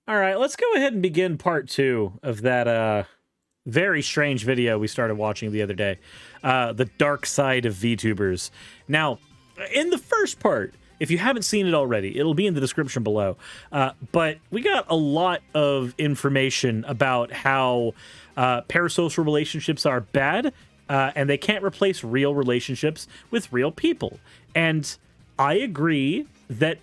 All right, let's go ahead and begin part 2 of that very strange video we started watching the other day. The dark side of VTubers. Now, in the first part, if you haven't seen it already, it'll be in the description below. But we got a lot of information about how parasocial relationships are bad, and they can't replace real relationships with real people. And I agree that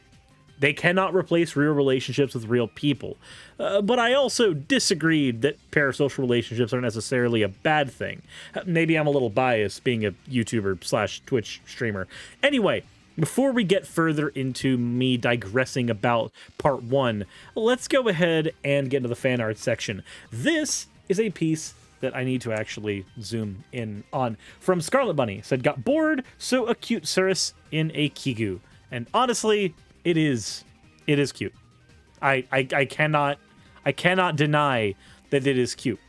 they cannot replace real relationships with real people. But I also disagreed that parasocial relationships are necessarily a bad thing. Maybe I'm a little biased being a YouTuber / Twitch streamer. Anyway, before we get further into me digressing about part 1, let's go ahead and get into the fan art section. This is a piece that I need to actually zoom in on. From Scarlet Bunny, said, got bored, so a cute Suris in a Kigu. And honestly, it is cute. I cannot deny that it is cute.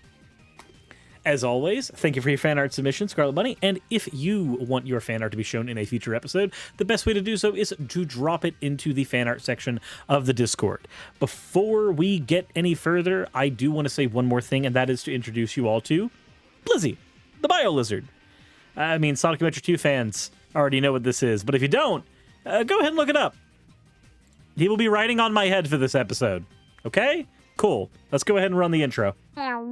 As always, thank you for your fan art submission, Scarlet Bunny. And if you want your fan art to be shown in a future episode, the best way to do so is to drop it into the fan art section of the Discord. Before we get any further, I do want to say one more thing, and that is to introduce you all to Blizzy, the Bio Lizard. I mean, Sonic Adventure 2 fans already know what this is, but if you don't, go ahead and look it up. He will be riding on my head for this episode. Okay? Cool. Let's go ahead and run the intro. All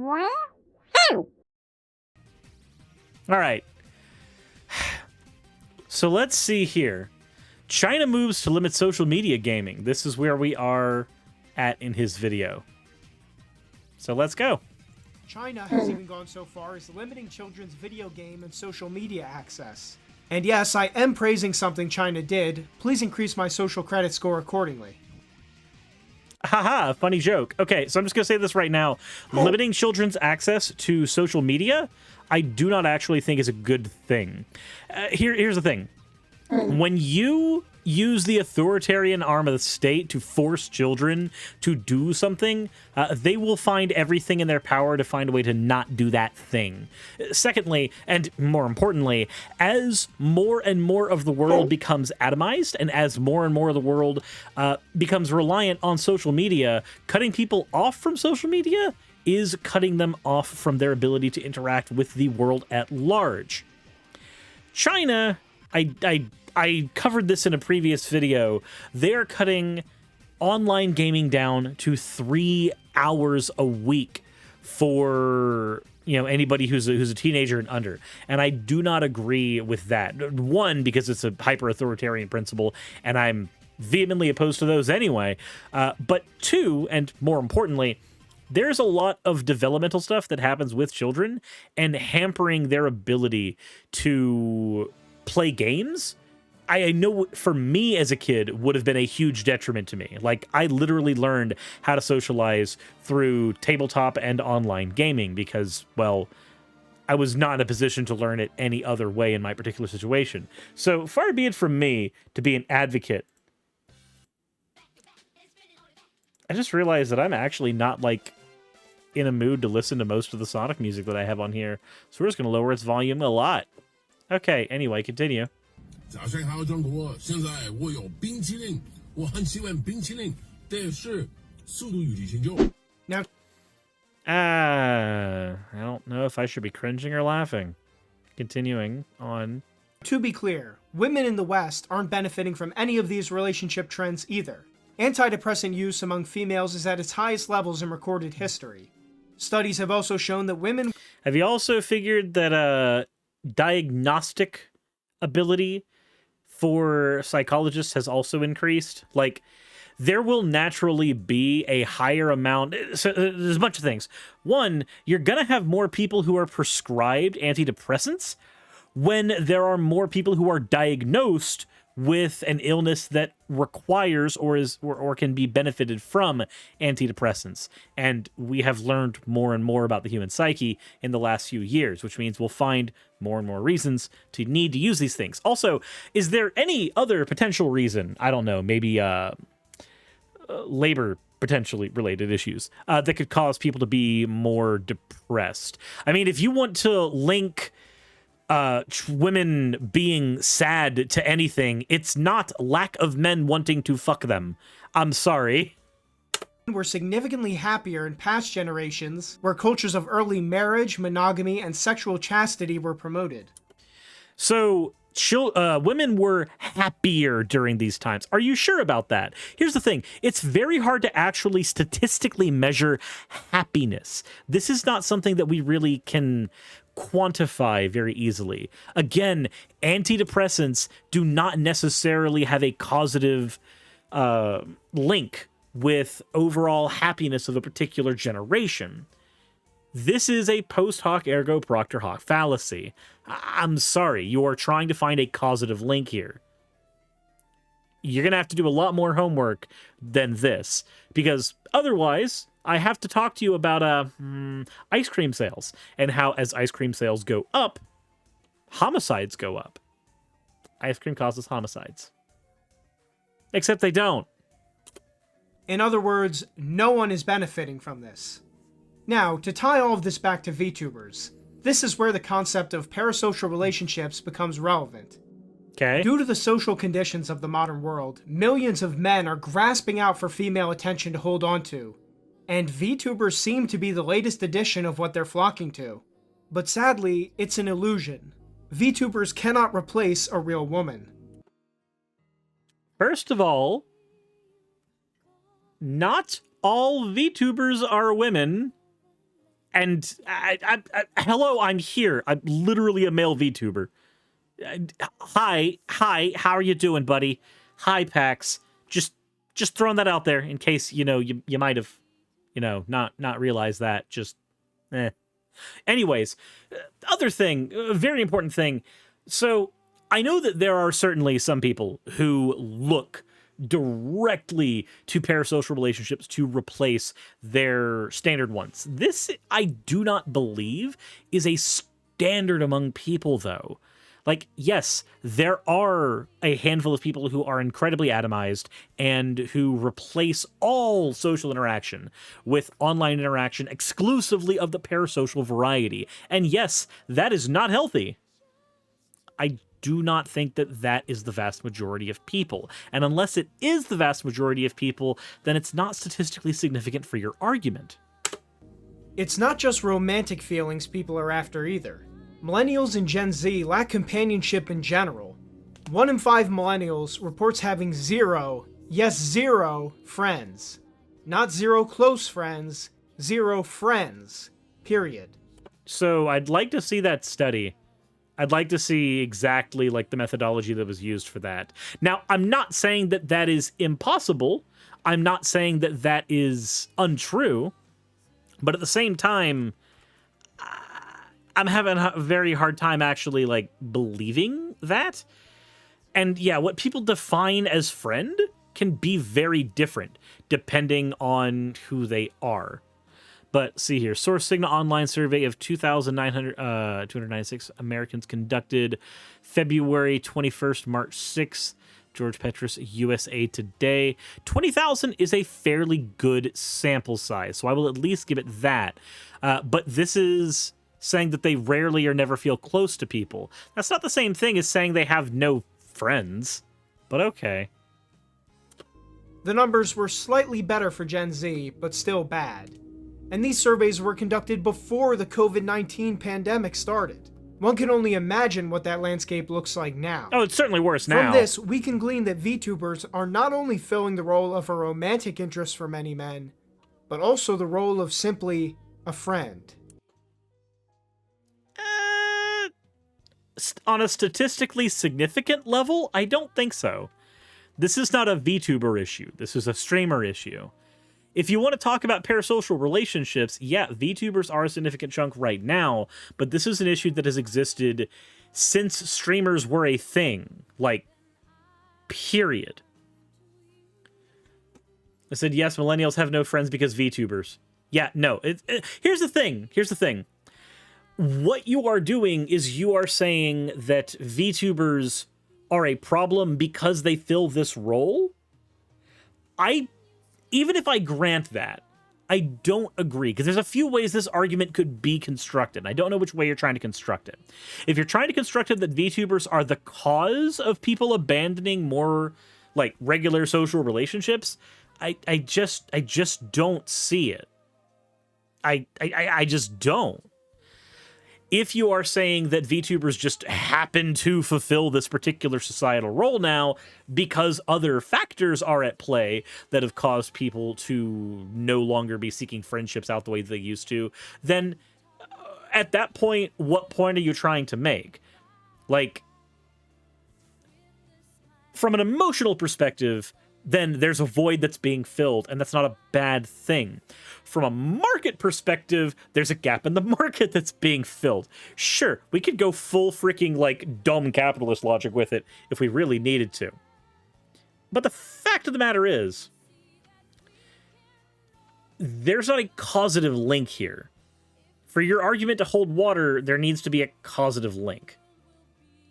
right. So let's see here. China moves to limit social media gaming. This is where we are at in his video. So let's go. China has even gone so far as limiting children's video game and social media access. And yes, I am praising something China did. Please increase my social credit score accordingly. Haha, funny joke. Okay, so I'm just going to say this right now. Limiting children's access to social media, I do not actually think is a good thing. Here's the thing. When you use the authoritarian arm of the state to force children to do something, they will find everything in their power to find a way to not do that thing. Secondly, and more importantly, as more and more of the world becomes atomized, and as more and more of the world becomes reliant on social media, cutting people off from social media is cutting them off from their ability to interact with the world at large. China, I covered this in a previous video. They're cutting online gaming down to 3 hours a week for, you know, anybody who's a teenager and under. And I do not agree with that. One, because it's a hyper-authoritarian principle, and I'm vehemently opposed to those anyway. But two, and more importantly, there's a lot of developmental stuff that happens with children and hampering their ability to play games. I know for me as a kid would have been a huge detriment to me. Like, I literally learned how to socialize through tabletop and online gaming because, well, I was not in a position to learn it any other way in my particular situation. So far be it from me to be an advocate. I just realized that I'm actually not, like, in a mood to listen to most of the Sonic music that I have on here. So we're just going to lower its volume a lot. Okay, anyway, continue. 早上好，中国！现在我有冰淇淋，我很喜欢冰淇淋，但是速度与激情就 Now, I don't know if I should be cringing or laughing. Continuing on. to be clear, women in the West aren't benefiting from any of these relationship trends either. Antidepressant use among females is at its highest levels in recorded history. Studies have also shown that women... Have you also figured that diagnostic ability for psychologists has also increased? Like, there will naturally be a higher amount. So there's a bunch of things. One, you're going to have more people who are prescribed antidepressants when there are more people who are diagnosed with an illness that requires or can be benefited from antidepressants. And we have learned more and more about the human psyche in the last few years, which means we'll find more and more reasons to need to use these things. Also, is there any other potential reason, I don't know, maybe labor potentially related issues that could cause people to be more depressed? I mean, if you want to link women being sad to anything, it's not lack of men wanting to fuck them. I'm sorry. were significantly happier in past generations where cultures of early marriage, monogamy, and sexual chastity were promoted. So women were happier during these times. Are you sure about that? Here's the thing. It's very hard to actually statistically measure happiness. This is not something that we really can quantify very easily. Again, antidepressants do not necessarily have a causative link with overall happiness of a particular generation. This is a post hoc ergo propter hoc fallacy. I'm sorry, you are trying to find a causative link here. You're going to have to do a lot more homework than this, because otherwise I have to talk to you about ice cream sales and how as ice cream sales go up, homicides go up. Ice cream causes homicides. Except they don't. In other words, no one is benefiting from this. Now, to tie all of this back to VTubers, this is where the concept of parasocial relationships becomes relevant. Okay. Due to the social conditions of the modern world, millions of men are grasping out for female attention to hold on to, and VTubers seem to be the latest edition of what they're flocking to. But sadly, it's an illusion. VTubers cannot replace a real woman. First of all, not all VTubers are women. And hello, I'm here. I'm literally a male VTuber. Hi, how are you doing, buddy? Hi, Pax. Just throwing that out there in case, you might have, not realized that. Anyways, other thing, a very important thing. So I know that there are certainly some people who look directly to parasocial relationships to replace their standard ones. This, I do not believe, is a standard among people, though. Like, yes, there are a handful of people who are incredibly atomized and who replace all social interaction with online interaction exclusively of the parasocial variety. And yes, that is not healthy. I do not think that that is the vast majority of people. And unless it is the vast majority of people, then it's not statistically significant for your argument. It's not just romantic feelings people are after either. Millennials and Gen Z lack companionship in general. 1 in 5 millennials reports having zero, yes, zero, friends. Not zero close friends, zero friends, period. So I'd like to see that study. I'd like to see exactly like the methodology that was used for that. Now, I'm not saying that that is impossible. I'm not saying that that is untrue. But at the same time, I'm having a very hard time actually like believing that. And yeah, what people define as friend can be very different depending on who they are. But see here, Source Signal online survey of 296 Americans conducted February 21st, March 6th. George Petrus, USA Today. 20,000 is a fairly good sample size, so I will at least give it that. But this is saying that they rarely or never feel close to people. That's not the same thing as saying they have no friends, but okay. The numbers were slightly better for Gen Z, but still bad. And these surveys were conducted before the COVID-19 pandemic started. One can only imagine what that landscape looks like now. Oh, it's certainly worse now. From this, we can glean that VTubers are not only filling the role of a romantic interest for many men, but also the role of simply a friend. On a statistically significant level, I don't think so. This is not a VTuber issue. This is a streamer issue. If you want to talk about parasocial relationships, yeah, VTubers are a significant chunk right now, but this is an issue that has existed since streamers were a thing. Like, period. I said, yes, millennials have no friends because VTubers. Yeah, no. Here's the thing. Here's the thing. What you are doing is you are saying that VTubers are a problem because they fill this role. Even if I grant that, I don't agree, because there's a few ways this argument could be constructed. I don't know which way you're trying to construct it. If you're trying to construct it that VTubers are the cause of people abandoning more, like, regular social relationships, I just don't see it. I just don't. If you are saying that VTubers just happen to fulfill this particular societal role now because other factors are at play that have caused people to no longer be seeking friendships out the way they used to, then at that point, what point are you trying to make? Like, from an emotional perspective, then there's a void that's being filled, and that's not a bad thing. From a market perspective, there's a gap in the market that's being filled. Sure, we could go full freaking, like, dumb capitalist logic with it if we really needed to. But the fact of the matter is, there's not a causative link here. For your argument to hold water, there needs to be a causative link.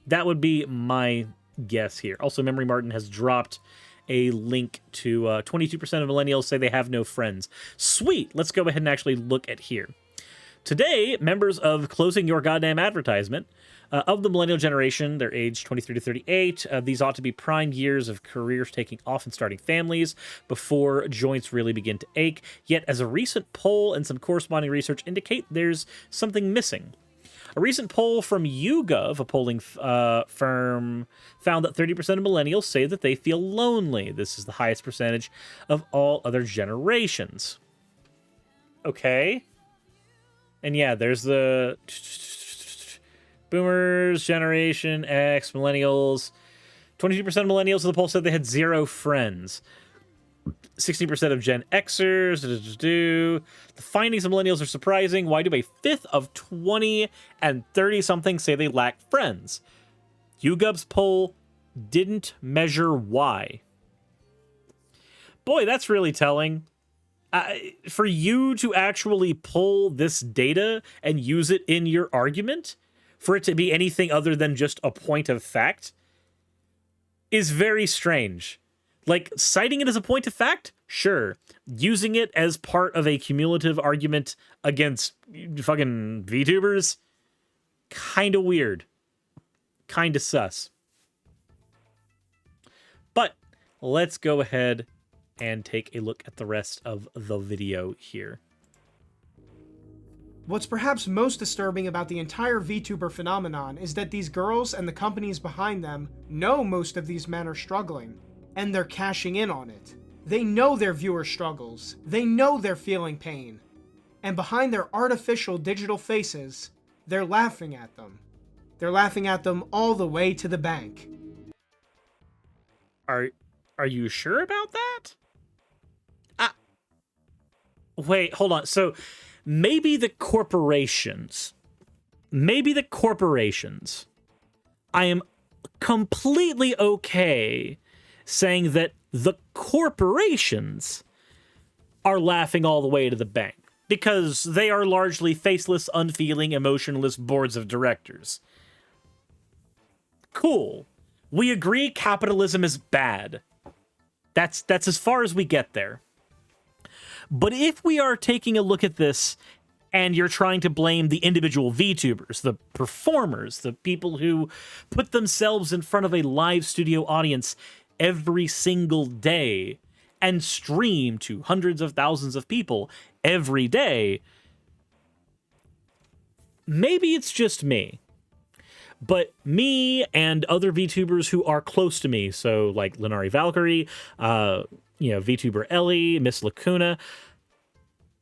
That would be my guess here. Also, Memory Martin has dropped a link to 22% of millennials say they have no friends. Sweet. Let's go ahead and actually look at here. Today, members of Closing Your Goddamn Advertisement, of the millennial generation, they're aged 23 to 38. These ought to be prime years of careers taking off and starting families before joints really begin to ache. Yet, as a recent poll and some corresponding research indicate, there's something missing. A recent poll from YouGov, a polling firm, found that 30% of millennials say that they feel lonely. This is the highest percentage of all other generations. Okay. And yeah, there's the boomers, Generation X, millennials. 22% of millennials of the poll said they had 0 friends. 60% of Gen Xers. The findings of millennials are surprising. Why do a fifth of 20 and 30-something say they lack friends? YouGov's poll didn't measure why. Boy, that's really telling. For you to actually pull this data and use it in your argument, for it to be anything other than just a point of fact, is very strange. Like, citing it as a point of fact? Sure. Using it as part of a cumulative argument against fucking VTubers? Kinda weird. Kinda sus. But let's go ahead and take a look at the rest of the video here. What's perhaps most disturbing about the entire VTuber phenomenon is that these girls and the companies behind them know most of these men are struggling, and they're cashing in on it. They know their viewer struggles. They know they're feeling pain. And behind their artificial digital faces, they're laughing at them. They're laughing at them all the way to the bank. Are you sure about that? Wait, hold on. So maybe the corporations, I am completely okay saying that the corporations are laughing all the way to the bank because they are largely faceless, unfeeling, emotionless boards of directors. Cool. We agree capitalism is bad. That's as far as we get there. But if we are taking a look at this and you're trying to blame the individual VTubers, the performers, the people who put themselves in front of a live studio audience every single day and stream to hundreds of thousands of people every day, maybe it's just me. But me and other VTubers who are close to me, so like Lenari Valkyrie, VTuber Ellie, Miss Lacuna,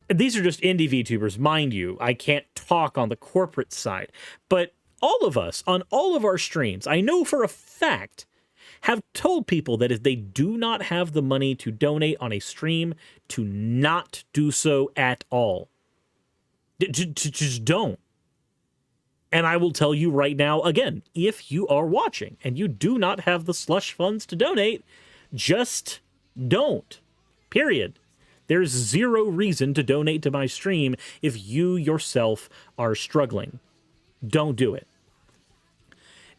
these are just indie VTubers, mind you. I can't talk on the corporate side. But all of us, on all of our streams, I know for a fact, have told people that if they do not have the money to donate on a stream, to not do so at all. Just don't. And I will tell you right now, again, if you are watching and you do not have the slush funds to donate, just don't. Period. There's zero reason to donate to my stream if you yourself are struggling. Don't do it.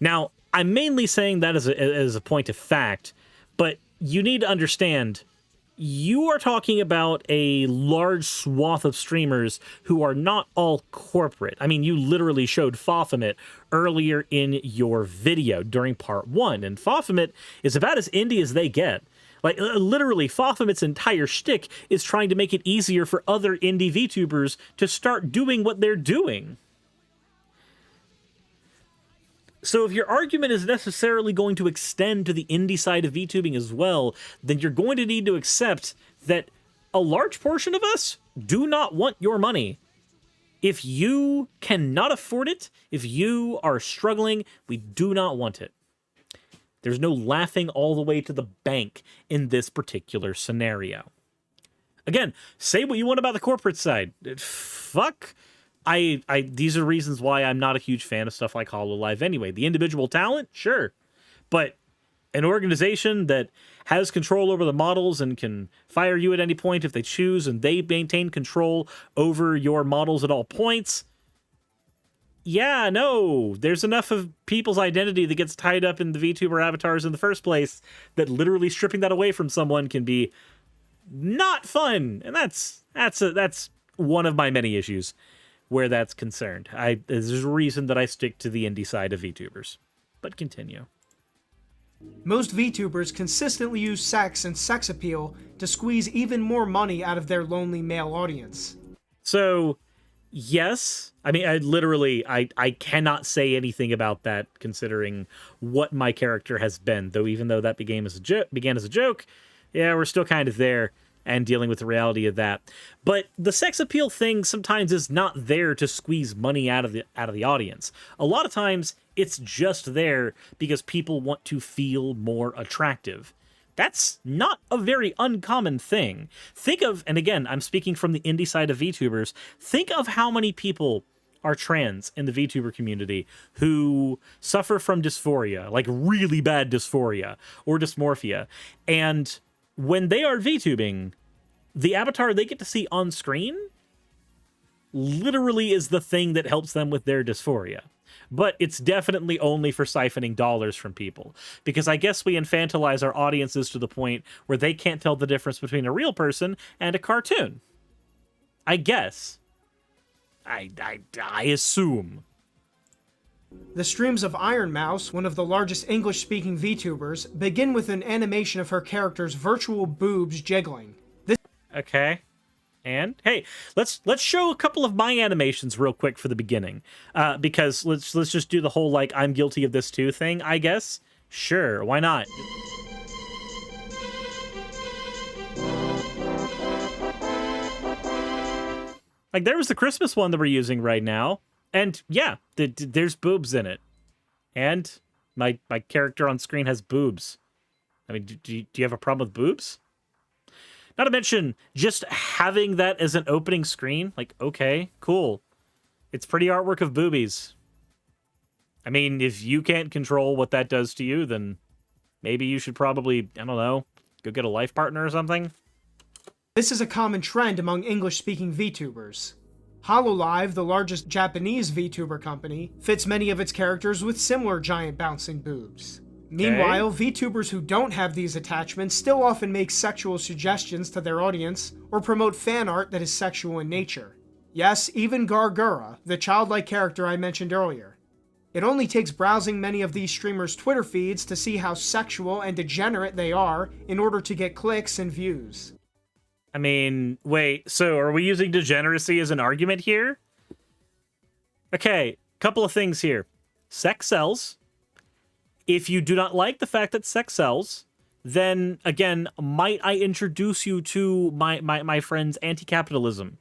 Now, I'm mainly saying that as a point of fact, but you need to understand, you are talking about a large swath of streamers who are not all corporate. I mean, you literally showed Fafamit earlier in your video during part 1, and Fafamit is about as indie as they get. Like, literally, Fophamit's entire shtick is trying to make it easier for other indie VTubers to start doing what they're doing. So if your argument is necessarily going to extend to the indie side of VTubing as well, then you're going to need to accept that a large portion of us do not want your money. If you cannot afford it, if you are struggling, we do not want it. There's no laughing all the way to the bank in this particular scenario. Again, say what you want about the corporate side. Fuck. These are reasons why I'm not a huge fan of stuff like HoloLive anyway. The individual talent, sure. But an organization that has control over the models and can fire you at any point if they choose, and they maintain control over your models at all points. Yeah, no, there's enough of people's identity that gets tied up in the VTuber avatars in the first place that literally stripping that away from someone can be not fun. And that's one of my many issues where that's concerned. There's a reason that I stick to the indie side of VTubers. But continue. Most VTubers consistently use sex and sex appeal to squeeze even more money out of their lonely male audience. So, yes. I mean, I cannot say anything about that considering what my character has been. Even though that began as a joke, yeah, we're still kind of there and dealing with the reality of that. But the sex appeal thing sometimes is not there to squeeze money out of the audience. A lot of times it's just there because people want to feel more attractive. That's not a very uncommon thing. Think of, and again, I'm speaking from the indie side of VTubers, think of how many people are trans in the VTuber community who suffer from dysphoria, like really bad dysphoria or dysmorphia. And when they are VTubing, the avatar they get to see on screen literally is the thing that helps them with their dysphoria. But it's definitely only for siphoning dollars from people. Because I guess we infantilize our audiences to the point where they can't tell the difference between a real person and a cartoon. I guess. I assume. The streams of Iron Mouse, one of the largest English-speaking VTubers, begin with an animation of her character's virtual boobs jiggling. Okay. And hey, let's show a couple of my animations real quick for the beginning, because let's just do the whole like I'm guilty of this too thing. I guess sure, why not? Like there was the Christmas one that we're using right now, and yeah, there's boobs in it, and my character on screen has boobs. I mean, do you have a problem with boobs? Not to mention, just having that as an opening screen, like, okay, cool. It's pretty artwork of boobies. I mean, if you can't control what that does to you, then maybe you should probably, I don't know, go get a life partner or something. This is a common trend among English-speaking VTubers. HoloLive, the largest Japanese VTuber company, fits many of its characters with similar giant bouncing boobs. Meanwhile, VTubers who don't have these attachments still often make sexual suggestions to their audience or promote fan art that is sexual in nature. Yes, even Gargura, the childlike character I mentioned earlier. It only takes browsing many of these streamers' Twitter feeds to see how sexual and degenerate they are in order to get clicks and views. I mean, wait, so are we using degeneracy as an argument here? Okay, couple of things here. Sex sells. If you do not like the fact that sex sells, then, again, might I introduce you to my friend's anti-capitalism?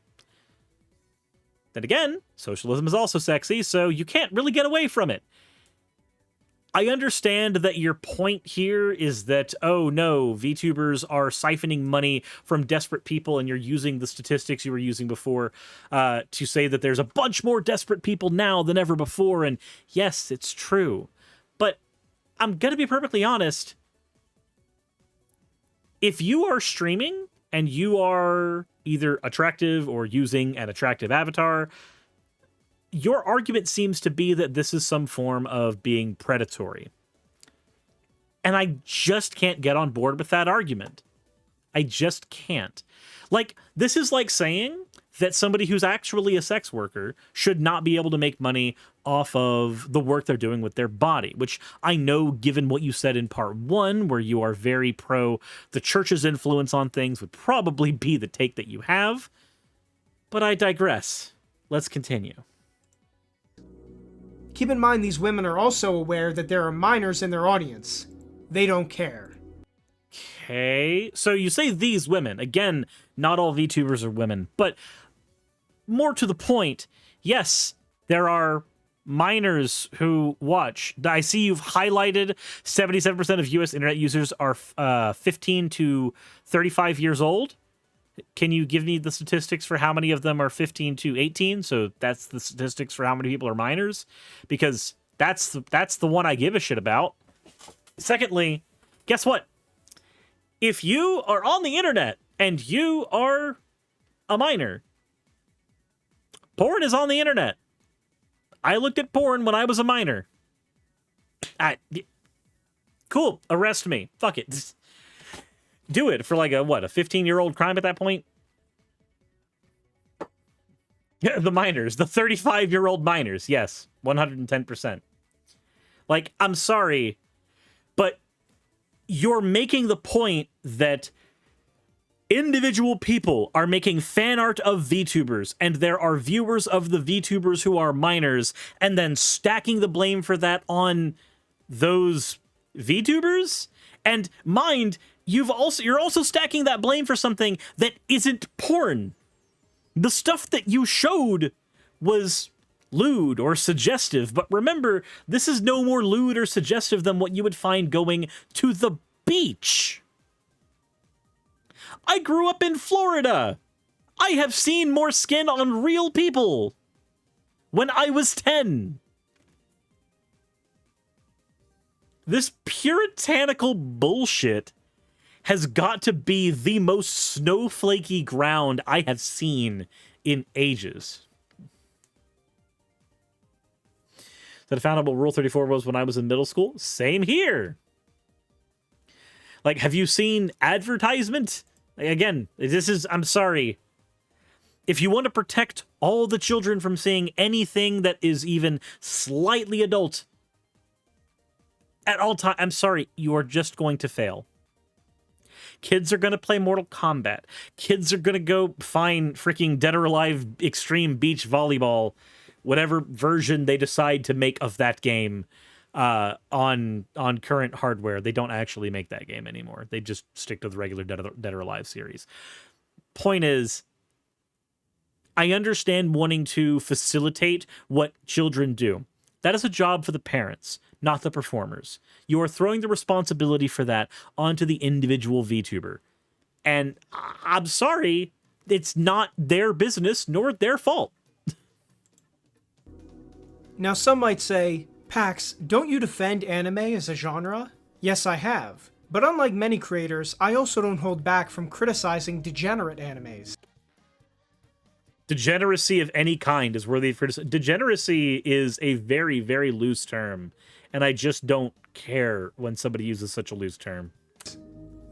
Then again, socialism is also sexy, so you can't really get away from it. I understand that your point here is that, oh no, VTubers are siphoning money from desperate people, and you're using the statistics you were using before to say that there's a bunch more desperate people now than ever before, and yes, it's true. But I'm gonna be perfectly honest. If you are streaming and you are either attractive or using an attractive avatar, your argument seems to be that this is some form of being predatory. And I just can't get on board with that argument. I just can't. Like, this is like saying that somebody who's actually a sex worker should not be able to make money off of the work they're doing with their body, which I know, given what you said in part 1, where you are very pro the church's influence on things, would probably be the take that you have. But I digress. Let's continue. Keep in mind these women are also aware that there are minors in their audience. They don't care. Okay, so you say these women. Again, not all VTubers are women, but more to the point, yes, there are minors who watch. I see you've highlighted 77% of US internet users are 15 to 35 years old. Can you give me the statistics for how many of them are 15 to 18? So that's the statistics for how many people are minors, because that's the one I give a shit about. Secondly, guess what? If you are on the internet and you are a minor, porn is on the internet. I looked at porn when I was a minor. Cool, arrest me. Fuck it. Do it for like a 15-year-old crime at that point? Yeah, the minors, the 35-year-old minors, yes, 110%. Like, I'm sorry, but you're making the point that individual people are making fan art of VTubers, and there are viewers of the VTubers who are minors, and then stacking the blame for that on those VTubers? And mind, you're also stacking that blame for something that isn't porn. The stuff that you showed was lewd or suggestive, but remember, this is no more lewd or suggestive than what you would find going to the beach. I grew up in Florida. I have seen more skin on real people when I was 10. This puritanical bullshit has got to be the most snowflakey ground I have seen in ages. That I found out what Rule 34 was when I was in middle school? Same here. Like, have you seen advertisement? Again, I'm sorry. If you want to protect all the children from seeing anything that is even slightly adult at all time, I'm sorry, you are just going to fail. Kids are going to play Mortal Kombat. Kids are going to go find freaking Dead or Alive Extreme Beach Volleyball, whatever version they decide to make of that game on current hardware. They don't actually make that game anymore. They just stick to the regular Dead or Alive series. Point is, I understand wanting to facilitate what children do. That is a job for the parents, not the performers. You are throwing the responsibility for that onto the individual VTuber. And I'm sorry, it's not their business nor their fault. Now some might say, Pax, don't you defend anime as a genre? Yes, I have. But unlike many creators, I also don't hold back from criticizing degenerate animes. Degeneracy of any kind is worthy of criticism. Degeneracy is a very, very loose term, and I just don't care when somebody uses such a loose term.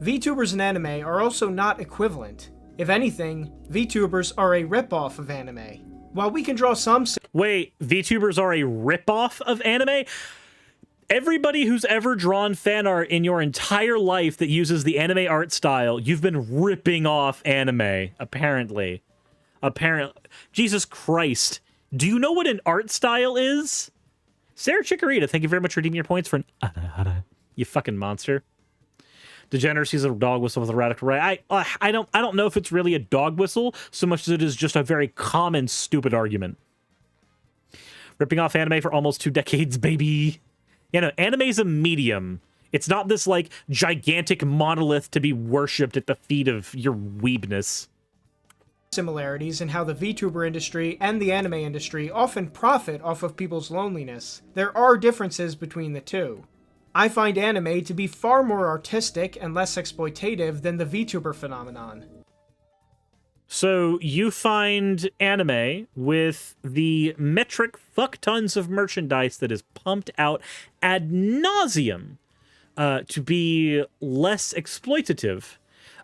VTubers in anime are also not equivalent. If anything, VTubers are a ripoff of anime. While we can draw some... Wait, VTubers are a ripoff of anime? Everybody who's ever drawn fan art in your entire life that uses the anime art style, you've been ripping off anime, apparently. Jesus Christ. Do you know what an art style is? Sarah Chikorita, thank you very much for redeeming your points for an you fucking monster. Degeneracy is a dog whistle with a radical right. I don't know if it's really a dog whistle so much as it is just a very common stupid argument. Ripping off anime for almost 2 decades, baby. You know, anime's a medium. It's not this like gigantic monolith to be worshipped at the feet of your weebness. Similarities in how the VTuber industry and the anime industry often profit off of people's loneliness. There are differences between the two. I find anime to be far more artistic and less exploitative than the VTuber phenomenon. So you find anime with the metric fuck tons of merchandise that is pumped out ad nauseum to be less exploitative.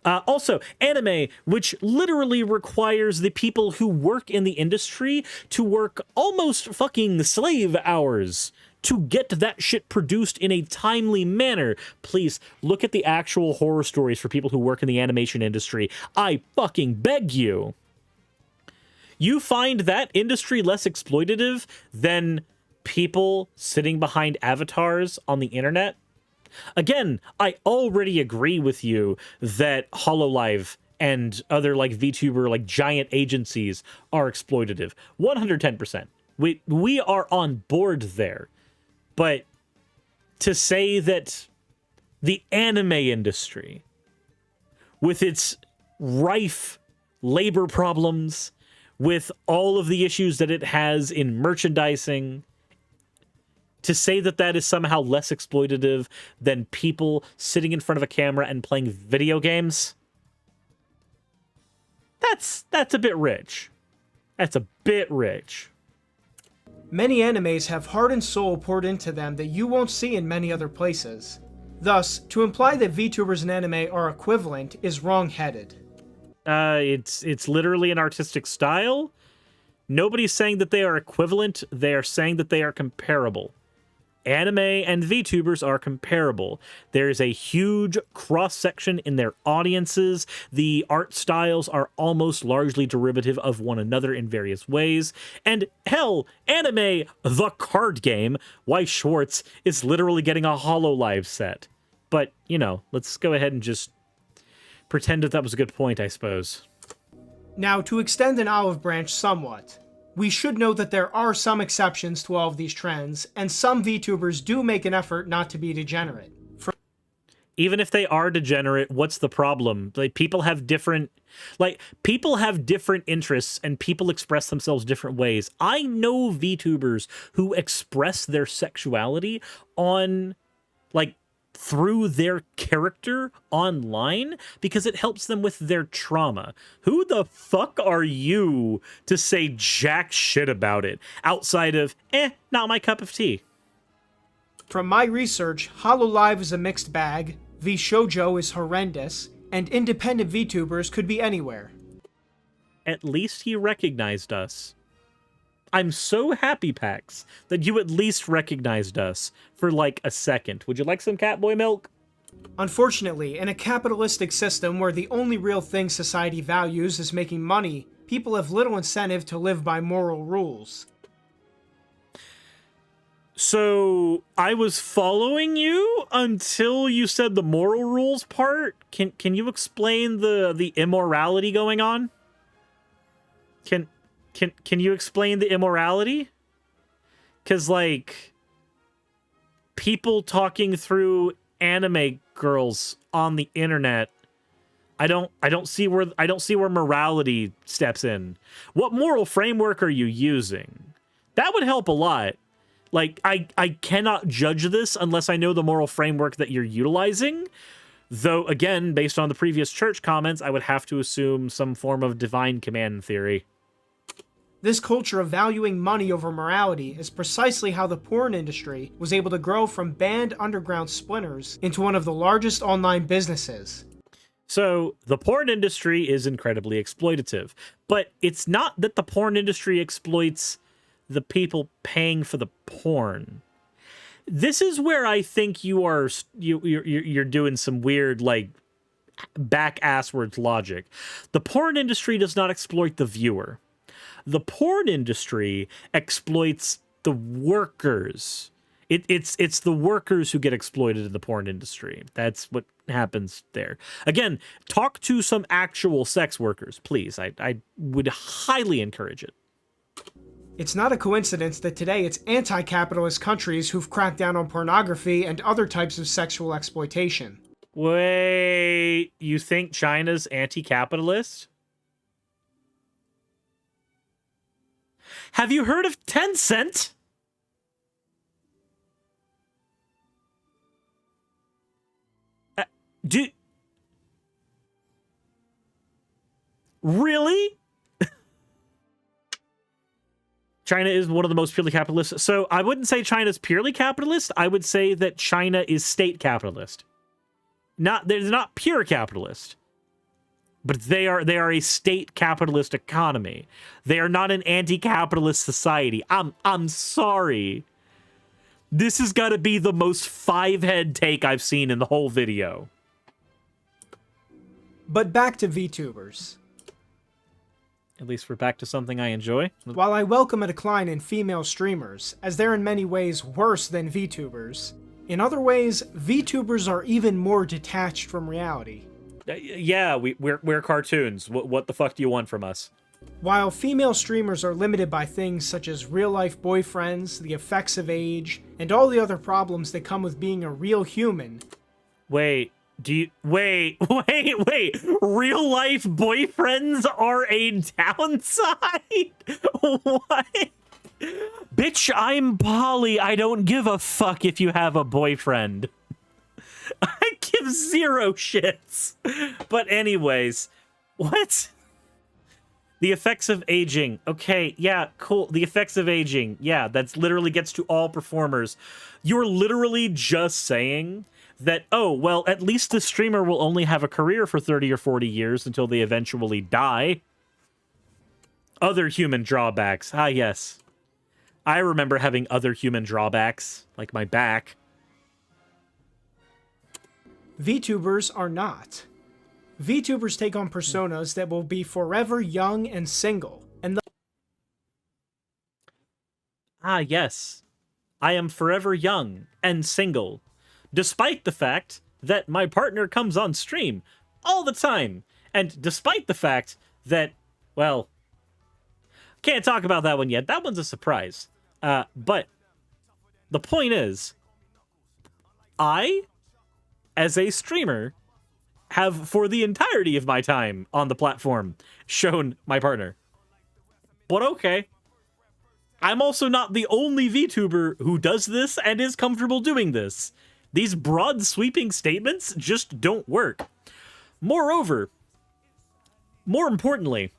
Also, anime, which literally requires the people who work in the industry to work almost fucking slave hours to get that shit produced in a timely manner. Please look at the actual horror stories for people who work in the animation industry. I fucking beg you. You find that industry less exploitative than people sitting behind avatars on the internet? Again, I already agree with you that HoloLive and other like VTuber, like giant agencies are exploitative. 110%. We are on board there. But to say that the anime industry, with its rife labor problems, with all of the issues that it has in merchandising, to say that that is somehow less exploitative than people sitting in front of a camera and playing video games, that's a bit rich. That's a bit rich. Many animes have heart and soul poured into them that you won't see in many other places. Thus, to imply that VTubers and anime are equivalent is wrong-headed. It's literally an artistic style. Nobody's saying that they are equivalent. They are saying that they are comparable. Anime and VTubers are comparable. There is a huge cross-section in their audiences. The art styles are almost largely derivative of one another in various ways. And hell, anime, the card game, Weiss Schwarz, is literally getting a HoloLive set. But, you know, let's go ahead and just pretend that was a good point, I suppose. Now, to extend an olive branch somewhat, we should note that there are some exceptions to all of these trends, and some VTubers do make an effort not to be degenerate. Even if they are degenerate, what's the problem? Like, people have different interests, and people express themselves different ways. I know VTubers who express their sexuality on, like, through their character online because it helps them with their trauma. Who the fuck are you to say jack shit about it outside of, not my cup of tea? From my research, HoloLive is a mixed bag, VShoujo is horrendous, and independent VTubers could be anywhere. At least he recognized us. I'm so happy, Pax, that you at least recognized us for like a second. Would you like some Catboy milk? Unfortunately, in a capitalistic system where the only real thing society values is making money, people have little incentive to live by moral rules. So, I was following you until you said the moral rules part. Can you explain the immorality going on? Can you explain the immorality? Because, like, people talking through anime girls on the internet, I don't see where morality steps in. What moral framework are you using? That would help a lot. Like, I cannot judge this unless I know the moral framework that you're utilizing. Though, again, based on the previous church comments, I would have to assume some form of divine command theory. This culture of valuing money over morality is precisely how the porn industry was able to grow from banned underground splinters into one of the largest online businesses. So, the porn industry is incredibly exploitative, but it's not that the porn industry exploits the people paying for the porn. This is where I think you're doing some weird, like, back-asswards logic. The porn industry does not exploit the viewer. The porn industry exploits the workers. It's the workers who get exploited in the porn industry. That's what happens there. Again, talk to some actual sex workers, please. I would highly encourage it. It's not a coincidence that today it's anti-capitalist countries who've cracked down on pornography and other types of sexual exploitation. Wait, you think China's anti-capitalist? Have you heard of Tencent? Really? China is one of the most purely capitalist. So I wouldn't say China's purely capitalist. I would say that China is state capitalist. They're not pure capitalist. but they are a state capitalist economy. They are not an anti-capitalist society. I'm sorry. This has got to be the most five-head take I've seen in the whole video. But back to VTubers. At least we're back to something I enjoy. While I welcome a decline in female streamers, as they're in many ways worse than VTubers, in other ways, VTubers are even more detached from reality. Yeah, we're cartoons. What the fuck do you want from us? While female streamers are limited by things such as real-life boyfriends, the effects of age, and all the other problems that come with being a real human... Wait, wait. Real-life boyfriends are a downside? What? Bitch, I'm poly. I don't give a fuck if you have a boyfriend. I give zero shits. But anyways, what? The effects of aging. Okay, yeah, cool. The effects of aging. Yeah, that's literally gets to all performers. You're literally just saying that, oh, well, at least the streamer will only have a career for 30 or 40 years until they eventually die. Other human drawbacks. Ah, yes. I remember having other human drawbacks, like my back. VTubers are not. VTubers take on personas that will be forever young and single, and Ah, yes. I am forever young and single, despite the fact that my partner comes on stream all the time, and despite the fact that, well, can't talk about that one yet. That one's a surprise. But the point is, I, as a streamer, have for the entirety of my time on the platform shown my partner. But okay. I'm also not the only VTuber who does this and is comfortable doing this. These broad sweeping statements just don't work. Moreover, more importantly,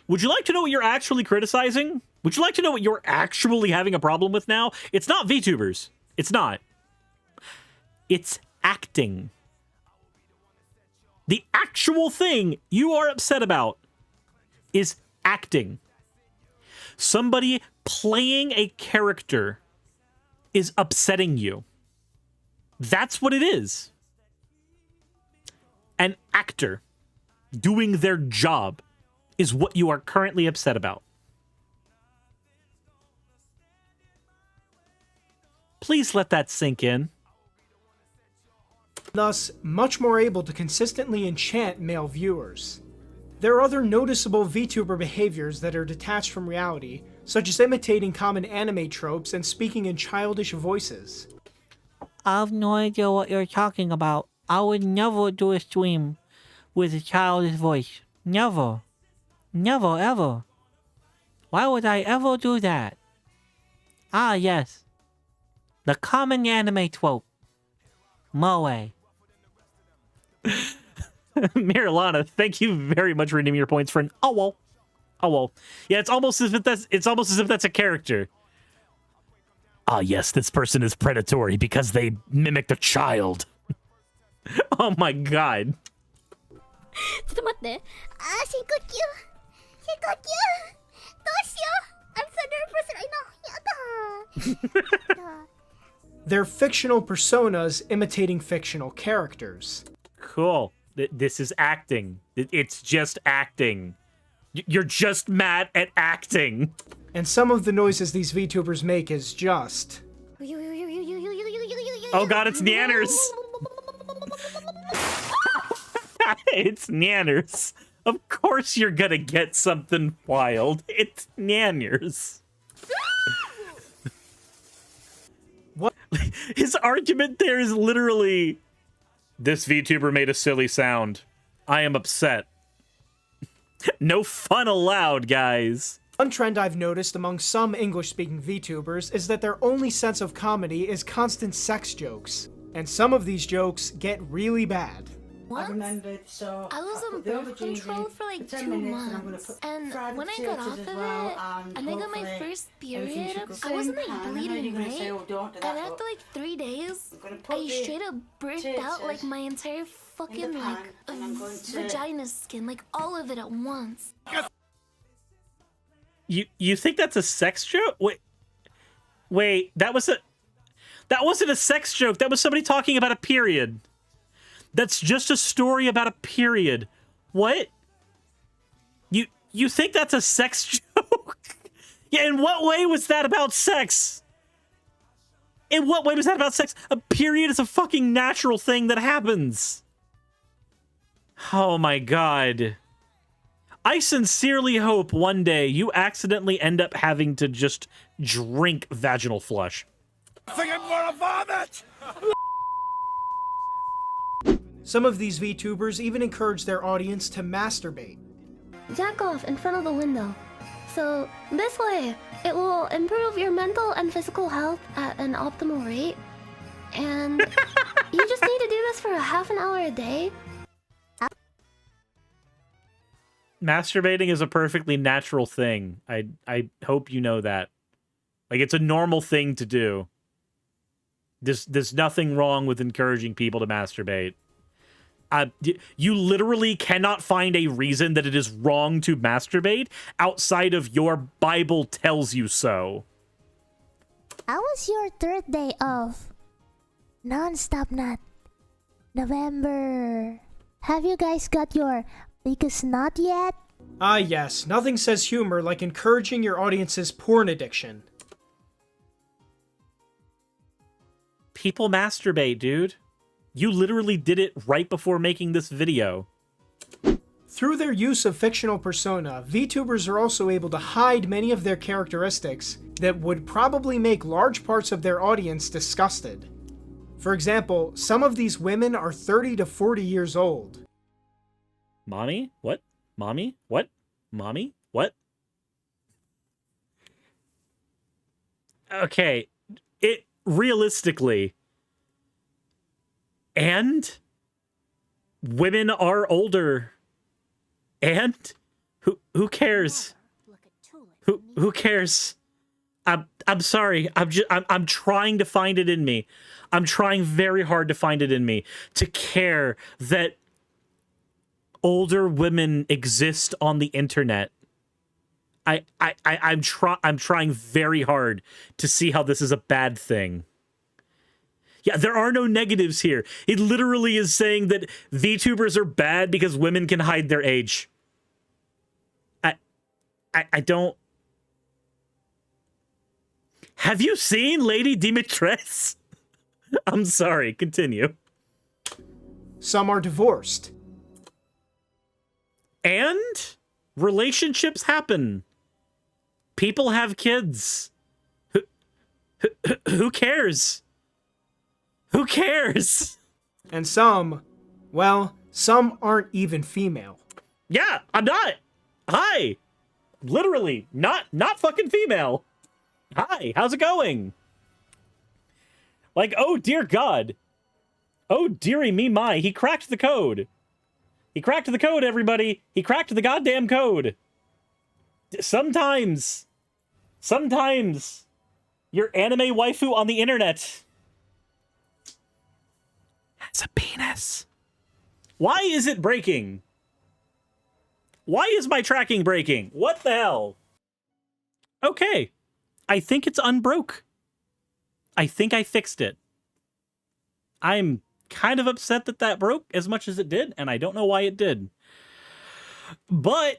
would you like to know what you're actually criticizing? Would you like to know what you're actually having a problem with now? It's not VTubers. It's not. It's acting. The actual thing you are upset about is acting. Somebody playing a character is upsetting you. That's what it is. An actor doing their job is what you are currently upset about. Please let that sink in. thus much more able to consistently enchant male viewers. There are other noticeable VTuber behaviors that are detached from reality, such as imitating common anime tropes and speaking in childish voices. I have no idea what you're talking about. I would never do a stream with a childish voice. Never. Never, ever. Why would I ever do that? Ah, yes. The common anime trope. Moe. Miralana, thank you very much for redeeming your points for an oh well. Oh well. Yeah, it's almost as if that's a character. Ah, yes, this person is predatory because they mimicked a child. Oh my god. ちょっと待って。深呼吸。深呼吸。どうしよう。I'm so nervous right now. やだ。They're fictional personas imitating fictional characters. Cool. This is acting. It's just acting. You're just mad at acting. And some of the noises these VTubers make is just... Oh god, it's Nanners. It's Nanners. Of course you're gonna get something wild. It's Nanners. What? His argument there is literally, this VTuber made a silly sound. I am upset. No fun allowed, guys. One trend I've noticed among some English-speaking VTubers is that their only sense of comedy is constant sex jokes. And some of these jokes get really bad. What? remembered, so I was I on put the other birth G's control in for like 10 2 minutes, and I'm gonna months. put And fried when I got potatoes off as of well, it, and I got my hopefully first everything period, should go I wasn't same like pan. I know you're bleeding, gonna say, right? oh, don't do that, And but after like 3 days, I'm gonna put I the straight up burnt out like potatoes my entire in fucking the pan, like and I'm going to... vagina skin, like all of it at once. You think that's a sex joke? Wait, that wasn't a sex joke. That was somebody talking about a period. That's just a story about a period. What? You think that's a sex joke? Yeah, in what way was that about sex? In what way was that about sex? A period is a fucking natural thing that happens. Oh my god. I sincerely hope one day you accidentally end up having to just drink vaginal flush. I think I'm gonna vomit! Some of these VTubers even encourage their audience to masturbate. Jack off in front of the window. So this way, it will improve your mental and physical health at an optimal rate. And you just need to do this for a half an hour a day. Masturbating is a perfectly natural thing. I hope you know that. Like, it's a normal thing to do. There's nothing wrong with encouraging people to masturbate. You literally cannot find a reason that it is wrong to masturbate outside of your Bible tells you so. How was your third day of non-stop nut? November. Have you guys got your biggest nut yet? Ah yes, nothing says humor like encouraging your audience's porn addiction. People masturbate, dude. You literally did it right before making this video. Through their use of fictional persona, VTubers are also able to hide many of their characteristics that would probably make large parts of their audience disgusted. For example, some of these women are 30 to 40 years old. Mommy? What? Mommy? What? Mommy? What? Okay. It realistically. And women are older. And who cares? Who cares? I'm sorry. I'm trying to find it in me. I'm trying very hard to find it in me to care that older women exist on the internet. I'm trying very hard to see how this is a bad thing. Yeah, there are no negatives here. It literally is saying that VTubers are bad because women can hide their age. I don't... Have you seen Lady Dimitres? I'm sorry, continue. Some are divorced. And relationships happen. People have kids. Who cares? Who cares? And some, well, some aren't even female. Yeah, I'm not. Hi. Literally, not fucking female. Hi, how's it going? Like, oh dear God. Oh dearie me my, he cracked the code. He cracked the code, everybody. He cracked the goddamn code. Sometimes your anime waifu on the internet has a penis. Why is it breaking? Why is my tracking breaking? What the hell? Okay. I think it's unbroke. I think I fixed it. I'm kind of upset that that broke as much as it did, and I don't know why it did. But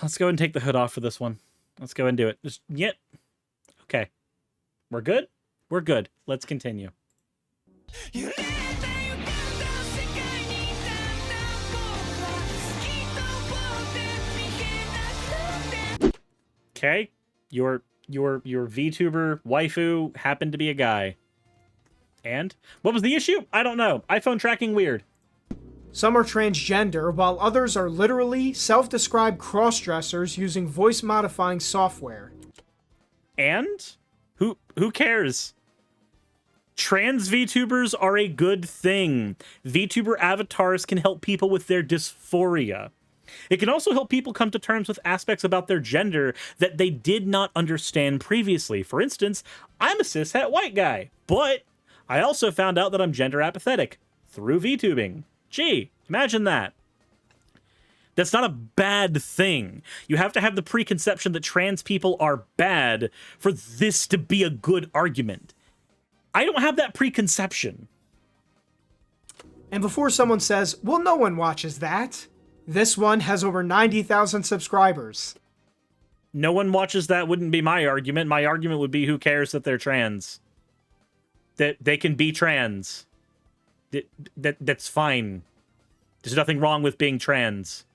let's go and take the hood off for this one. Let's go and do it. Just yet. Okay. We're good? We're good. Let's continue. Okay. Your VTuber waifu happened to be a guy. And? What was the issue? I don't know. iPhone tracking weird. Some are transgender, while others are literally self-described cross-dressers using voice-modifying software. And? Who cares? Trans VTubers are a good thing. VTuber avatars can help people with their dysphoria. It can also help people come to terms with aspects about their gender that they did not understand previously. For instance, I'm a cishet white guy, but I also found out that I'm gender apathetic through VTubing. Gee, imagine that. That's not a bad thing. You have to have the preconception that trans people are bad for this to be a good argument. I don't have that preconception. And before someone says, well, no one watches that, this one has over 90,000 subscribers. No one watches that wouldn't be my argument. My argument would be, who cares that they're trans? That they can be trans. That's fine. There's nothing wrong with being trans.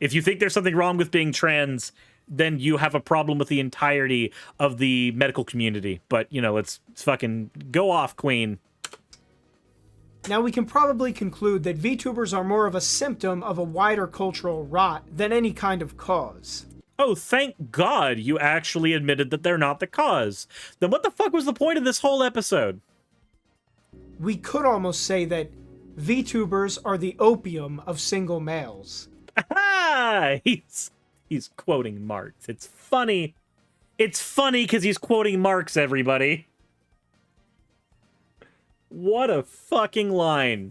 If you think there's something wrong with being trans, then you have a problem with the entirety of the medical community. But, you know, let's fucking go off, queen. Now we can probably conclude that VTubers are more of a symptom of a wider cultural rot than any kind of cause. Oh, thank God you actually admitted that they're not the cause. Then what the fuck was the point of this whole episode? We could almost say that VTubers are the opium of single males. Ah, he's quoting Marx. It's funny. It's funny because he's quoting Marx, everybody. What a fucking line.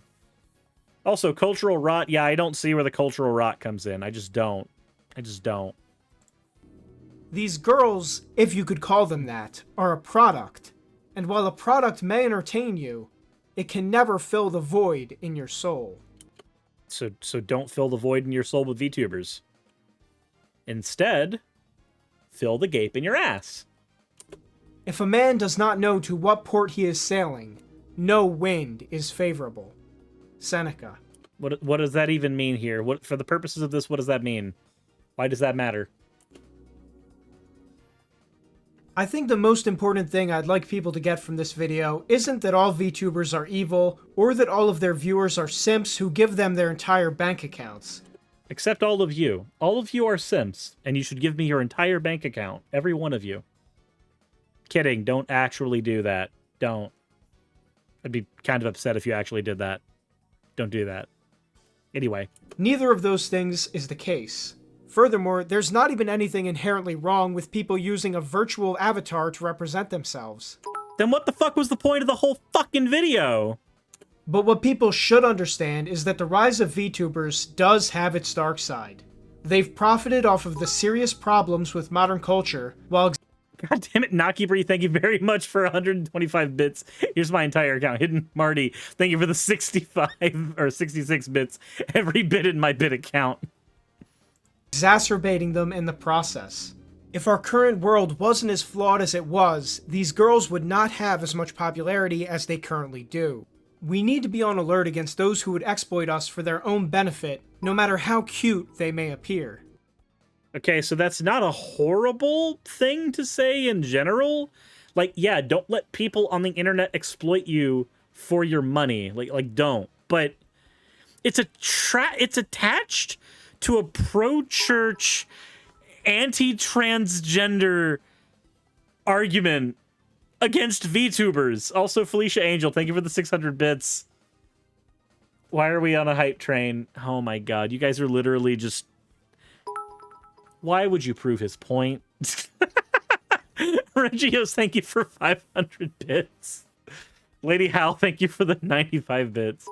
Also, cultural rot. Yeah, I don't see where the cultural rot comes in. I just don't. These girls, if you could call them that, are a product. And while a product may entertain you, it can never fill the void in your soul. So don't fill the void in your soul with VTubers. Instead, fill the gape in your ass. If a man does not know to what port he is sailing, no wind is favorable. Seneca. What does that even mean here? What, for the purposes of this, what does that mean? Why does that matter? I think the most important thing I'd like people to get from this video isn't that all VTubers are evil, or that all of their viewers are simps who give them their entire bank accounts. Except all of you. All of you are simps, and you should give me your entire bank account. Every one of you. Kidding, don't actually do that. Don't. I'd be kind of upset if you actually did that. Don't do that. Anyway. Neither of those things is the case. Furthermore, there's not even anything inherently wrong with people using a virtual avatar to represent themselves. Then what the fuck was the point of the whole fucking video? But what people should understand is that the rise of VTubers does have its dark side. They've profited off of the serious problems with modern culture while... God damn it, Nakibri, thank you very much for 125 bits. Here's my entire account. Hidden Marty, thank you for the 65 or 66 bits. Every bit in my bit account. Exacerbating them in the process. If our current world wasn't as flawed as it was, these girls would not have as much popularity as they currently do. We need to be on alert against those who would exploit us for their own benefit, no matter how cute they may appear. Okay, so that's not a horrible thing to say in general. Like, yeah, don't let people on the internet exploit you for your money. Like don't. But it's attached to a pro-church, anti-transgender argument against VTubers. Also, Felicia Angel, thank you for the 600 bits. Why are we on a hype train? Oh my god, you guys are literally just... Why would you prove his point? Regios, thank you for 500 bits. Lady Hal, thank you for the 95 bits.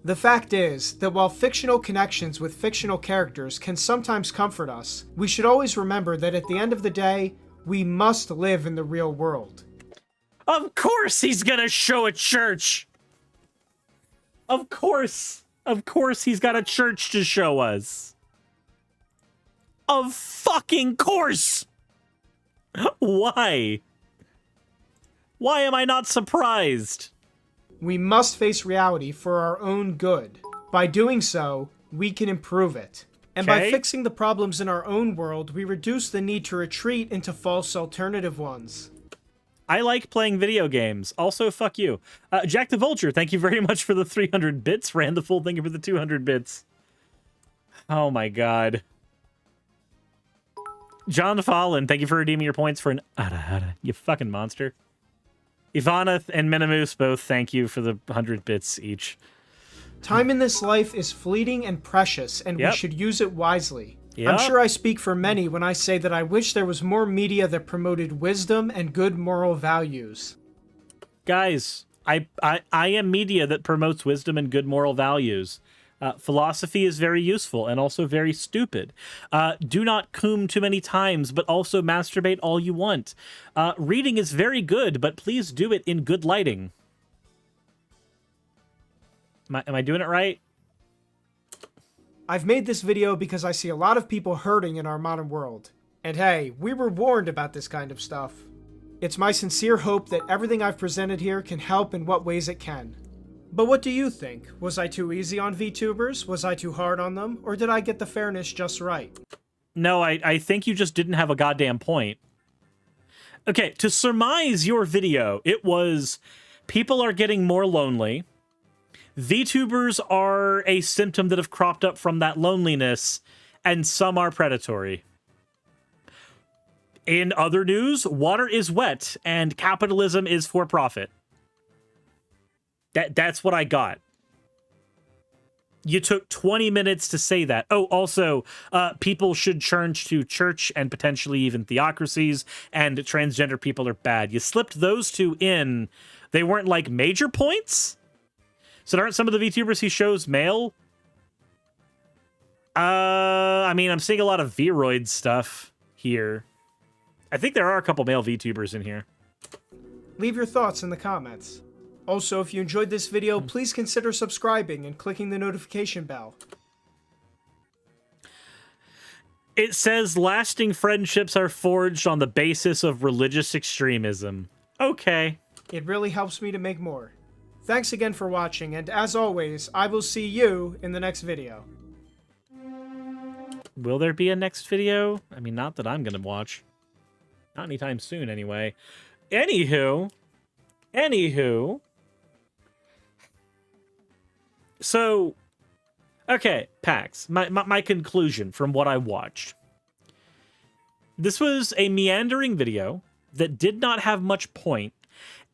The fact is that while fictional connections with fictional characters can sometimes comfort us, we should always remember that at the end of the day, we must live in the real world. Of course he's gonna show a church! Of course he's got a church to show us. Of fucking course! Why? Why am I not surprised? We must face reality for our own good. By doing so, we can improve it. And by fixing the problems in our own world, we reduce the need to retreat into false alternative ones. I like playing video games. Also, fuck you. Jack the Vulture, thank you very much for the 300 bits. Randaful, thank you for the 200 bits. Oh my god. John Fallon, thank you for redeeming your points for an ara, you fucking monster. Ivana and Minimus both thank you for the 100 bits each. Time in this life is fleeting and precious, and we should use it wisely. I'm sure I speak for many when I say that I wish there was more media that promoted wisdom and good moral values. Guys, I am media that promotes wisdom and good moral values. Philosophy is very useful and also very stupid. Do not cum too many times, but also masturbate all you want. Reading is very good, but please do it in good lighting. Am I doing it right? I've made this video because I see a lot of people hurting in our modern world. And hey, we were warned about this kind of stuff. It's my sincere hope that everything I've presented here can help in what ways it can. But what do you think? Was I too easy on VTubers? Was I too hard on them? Or did I get the fairness just right? No, I think you just didn't have a goddamn point. Okay, to surmise your video, it was people are getting more lonely. VTubers are a symptom that have cropped up from that loneliness, and some are predatory. In other news, water is wet, and capitalism is for profit. That's what I got. You took 20 minutes to say that. Oh, also, people should turn to church and potentially even theocracies, and transgender people are bad. You slipped those two in. They weren't like major points? So aren't some of the VTubers he shows male? I mean, I'm seeing a lot of Vroid stuff here. I think there are a couple male VTubers in here. Leave your thoughts in the comments. Also, if you enjoyed this video, please consider subscribing and clicking the notification bell. It says lasting friendships are forged on the basis of religious extremism. Okay. It really helps me to make more. Thanks again for watching, and as always, I will see you in the next video. Will there be a next video? I mean, not that I'm gonna watch. Not anytime soon, anyway. Anywho. So, okay, Pax, my conclusion from what I watched. This was a meandering video that did not have much point,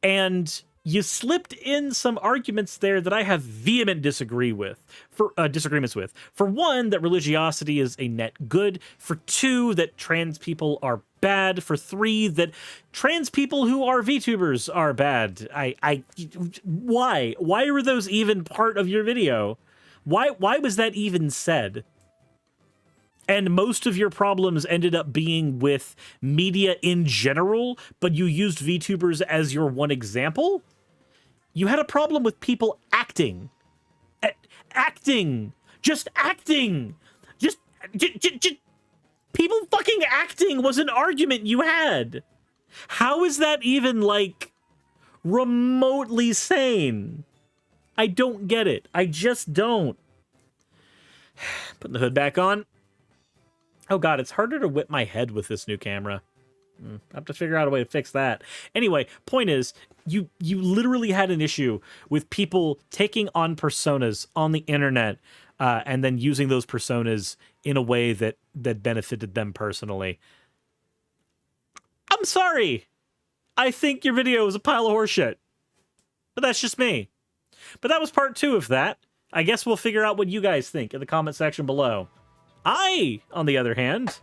and you slipped in some arguments there that I have vehement disagreements with. For one, that religiosity is a net good. For two, that trans people are bad. For three, that trans people who are VTubers are bad. Why? Why were those even part of your video? Why was that even said? And most of your problems ended up being with media in general, but you used VTubers as your one example? You had a problem with people acting. Just acting. Just people fucking acting was an argument you had. How is that even, like, remotely sane? I don't get it. I just don't. Putting the hood back on. Oh god, it's harder to whip my head with this new camera. I have to figure out a way to fix that. Anyway, point is, you literally had an issue with people taking on personas on the internet and then using those personas in a way that benefited them personally. I'm sorry. I think your video was a pile of horseshit. But that's just me. But that was part 2 of that. I guess we'll figure out what you guys think in the comment section below. I, on the other hand,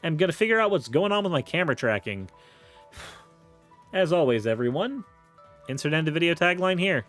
am going to figure out what's going on with my camera tracking. As always, everyone, insert end of video tagline here.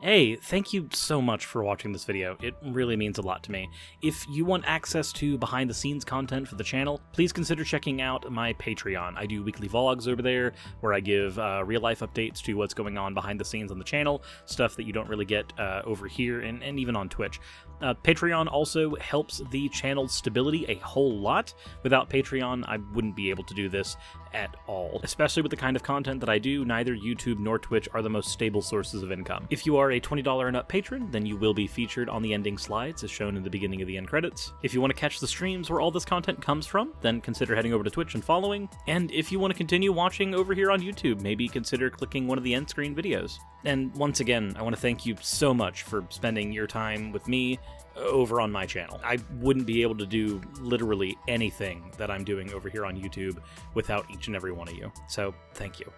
Hey, thank you so much for watching this video. It really means a lot to me. If you want access to behind-the-scenes content for the channel, please consider checking out my Patreon. I do weekly vlogs over there, where I give real-life updates to what's going on behind the scenes on the channel, stuff that you don't really get over here, and even on Twitch. Patreon also helps the channel's stability a whole lot. Without Patreon, I wouldn't be able to do this at all. Especially with the kind of content that I do, neither YouTube nor Twitch are the most stable sources of income. If you are a $20 and up patron, then you will be featured on the ending slides as shown in the beginning of the end credits. If you want to catch the streams where all this content comes from, then consider heading over to Twitch and following. And if you want to continue watching over here on YouTube, maybe consider clicking one of the end screen videos. And once again, I want to thank you so much for spending your time with me over on my channel. I wouldn't be able to do literally anything that I'm doing over here on YouTube without each and every one of you. So thank you.